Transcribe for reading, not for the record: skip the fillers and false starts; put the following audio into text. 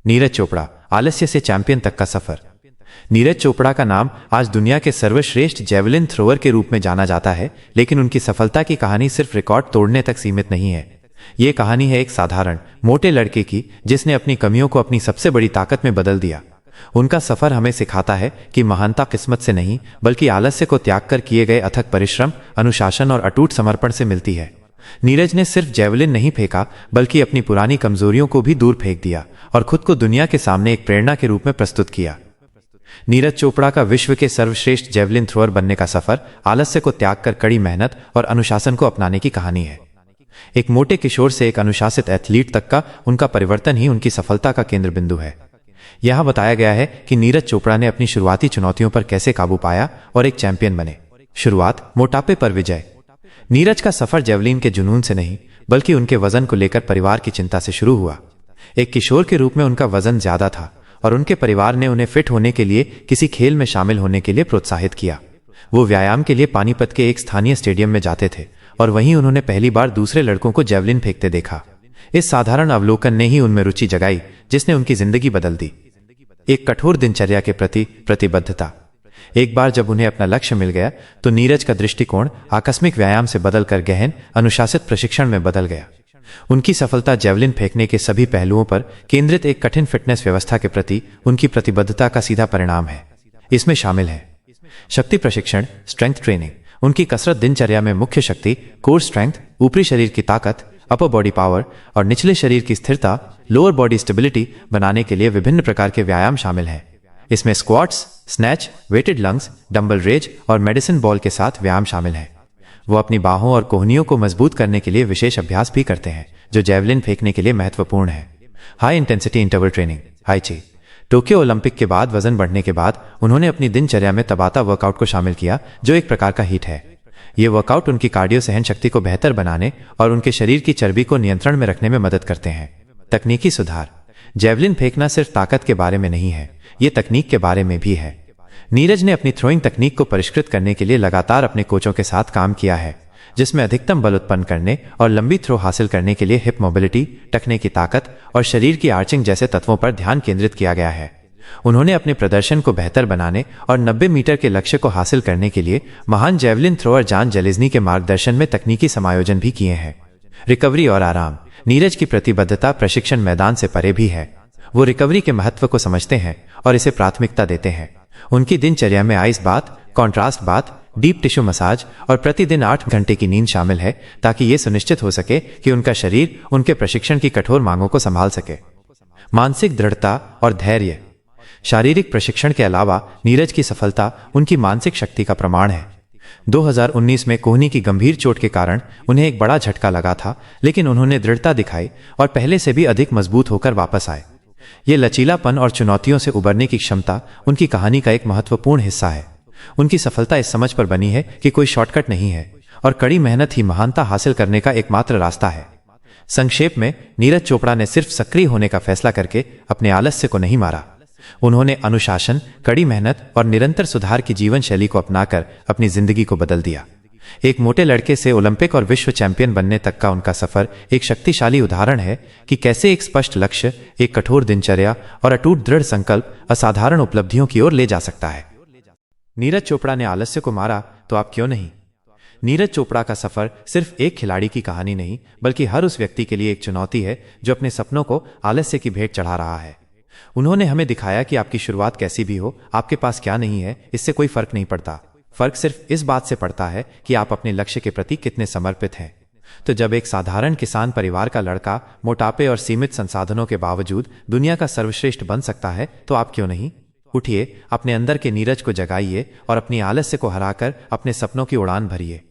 नीरज चोपड़ा, आलस्य से चैंपियन तक का सफर। नीरज चोपड़ा का नाम आज दुनिया के सर्वश्रेष्ठ जेवलिन थ्रोअर के रूप में जाना जाता है, लेकिन उनकी सफलता की कहानी सिर्फ रिकॉर्ड तोड़ने तक सीमित नहीं है। ये कहानी है एक साधारण मोटे लड़के की जिसने अपनी कमियों को अपनी सबसे बड़ी ताकत में बदल दिया। उनका सफर हमें सिखाता है कि महानता किस्मत से नहीं बल्कि आलस्य को त्याग कर किए गए अथक परिश्रम, अनुशासन और अटूट समर्पण से मिलती है। नीरज ने सिर्फ जेवलिन नहीं फेंका बल्कि अपनी पुरानी कमजोरियों को भी दूर फेंक दिया और खुद को दुनिया के सामने एक प्रेरणा के रूप में प्रस्तुत किया। नीरज चोपड़ा का विश्व के सर्वश्रेष्ठ जेवलिन थ्रोअर बनने का सफर आलस्य को त्याग कर कड़ी मेहनत और अनुशासन को अपनाने की कहानी है। एक मोटे किशोर से एक अनुशासित एथलीट तक का उनका परिवर्तन ही उनकी सफलता का केंद्र बिंदु है। यहां बताया गया है कि नीरज चोपड़ा ने अपनी शुरुआती चुनौतियों पर कैसे काबू पाया और एक चैंपियन बने। शुरुआत, मोटापे पर विजय। नीरज का सफर जेवलिन के जुनून से नहीं बल्कि उनके वजन को लेकर परिवार की चिंता से शुरू हुआ। एक किशोर के रूप में उनका वजन ज्यादा था और उनके परिवार ने उन्हें फिट होने के लिए किसी खेल में शामिल होने के लिए प्रोत्साहित किया। वो व्यायाम के लिए पानीपत के एक स्थानीय स्टेडियम में जाते थे और वहीं उन्होंने पहली बार दूसरे लड़कों को जेवलिन फेंकते देखा। इस साधारण अवलोकन ने ही उनमें रुचि जगाई जिसने उनकी जिंदगी बदल दी। एक कठोर दिनचर्या के प्रति प्रतिबद्धता। एक बार जब उन्हें अपना लक्ष्य मिल गया तो नीरज का दृष्टिकोण आकस्मिक व्यायाम से बदलकर गहन अनुशासित प्रशिक्षण में बदल गया। उनकी सफलता जेवलिन फेंकने के सभी पहलुओं पर केंद्रित एक कठिन फिटनेस व्यवस्था के प्रति उनकी प्रतिबद्धता का सीधा परिणाम है। इसमें शामिल है शक्ति प्रशिक्षण, स्ट्रेंथ ट्रेनिंग। उनकी कसरत दिनचर्या में मुख्य शक्ति, कोर स्ट्रेंथ, ऊपरी शरीर की ताकत, अपर बॉडी पावर और निचले शरीर की स्थिरता, लोअर बॉडी स्टेबिलिटी बनाने के लिए विभिन्न प्रकार के व्यायाम शामिल हैं। इसमें squats, snatch, weighted lunges, dumbbell raise और मेडिसिन बॉल के साथ व्यायाम शामिल हैं। वो अपनी बाहों और कोहनियों को मजबूत करने के लिए विशेष अभ्यास भी करते हैं जो जेवलिन फेंकने के लिए महत्वपूर्ण है। हाई इंटेंसिटी इंटरवल ट्रेनिंग, हाईची। टोक्यो ओलंपिक के बाद वजन बढ़ने के बाद उन्होंने अपनी दिनचर्या में तबाता वर्कआउट को शामिल किया जो एक प्रकार का हीट है। ये वर्कआउट उनकी कार्डियो सहन शक्ति को बेहतर बनाने और उनके शरीर की चर्बी को नियंत्रण में रखने में मदद करते हैं। तकनीकी सुधार। जेवलिन फेंकना सिर्फ ताकत के बारे में नहीं है, ये तकनीक के बारे में भी है। नीरज ने अपनी थ्रोइंग तकनीक को परिष्कृत करने के लिए लगातार अपने कोचों के साथ काम किया है, जिसमें अधिकतम बल उत्पन्न करने और लंबी थ्रो हासिल करने के लिए हिप मोबिलिटी, टखने की ताकत और शरीर की आर्चिंग जैसे तत्वों पर ध्यान केंद्रित किया गया है। उन्होंने अपने प्रदर्शन को बेहतर बनाने और 90 मीटर के लक्ष्य को हासिल करने के लिए महान जेवलिन थ्रोअर जॉन जेलेज़नी के मार्गदर्शन में तकनीकी समायोजन भी किए हैं। रिकवरी और आराम। नीरज की प्रतिबद्धता प्रशिक्षण मैदान से परे भी है। वो रिकवरी के महत्व को समझते हैं और इसे प्राथमिकता देते हैं। उनकी दिनचर्या में ice bath, contrast bath, deep tissue massage और प्रतिदिन 8 घंटे की नींद शामिल है ताकि ये सुनिश्चित हो सके कि उनका शरीर उनके प्रशिक्षण की कठोर मांगों को संभाल सके। मानसिक दृढ़ता और धैर्य। शारीरिक प्रशिक्षण के अलावा नीरज की सफलता उनकी मानसिक शक्ति का प्रमाण है। 2019 में कोहनी की गंभीर चोट के कारण उन्हें एक बड़ा झटका लगा था, लेकिन उन्होंने दृढ़ता दिखाई और पहले से भी अधिक मजबूत होकर वापस आए। ये लचीलापन और चुनौतियों से उबरने की क्षमता उनकी कहानी का एक महत्वपूर्ण हिस्सा है। उनकी सफलता इस समझ पर बनी है कि कोई शॉर्टकट नहीं है और कड़ी मेहनत ही महानता हासिल करने का एकमात्र रास्ता है। संक्षेप में, नीरज चोपड़ा ने सिर्फ सक्रिय होने का फैसला करके अपने आलस्य को नहीं मारा। उन्होंने अनुशासन, कड़ी मेहनत और निरंतर सुधार की जीवन शैली को अपनाकर अपनी जिंदगी को बदल दिया। एक मोटे लड़के से ओलंपिक और विश्व चैंपियन बनने तक का उनका सफर एक शक्तिशाली उदाहरण है कि कैसे एक स्पष्ट लक्ष्य, एक कठोर दिनचर्या और अटूट दृढ़ संकल्प असाधारण उपलब्धियों की ओर ले जा सकता है। नीरज चोपड़ा ने आलस्य को मारा तो आप क्यों नहीं? नीरज चोपड़ा का सफर सिर्फ एक खिलाड़ी की कहानी नहीं बल्कि हर उस व्यक्ति के लिए एक चुनौती है जो अपने सपनों को आलस्य की भेंट चढ़ा रहा है। उन्होंने हमें दिखाया कि आपकी शुरुआत कैसी भी हो, आपके पास क्या नहीं है, इससे कोई फर्क नहीं पड़ता। फर्क सिर्फ इस बात से पड़ता है कि आप अपने लक्ष्य के प्रति कितने समर्पित हैं। तो जब एक साधारण किसान परिवार का लड़का मोटापे और सीमित संसाधनों के बावजूद दुनिया का सर्वश्रेष्ठ बन सकता है तो आप क्यों नहीं? उठिए, अपने अंदर के नीरज को जगाइए और अपनी आलस्य को हराकर अपने सपनों की उड़ान भरिए।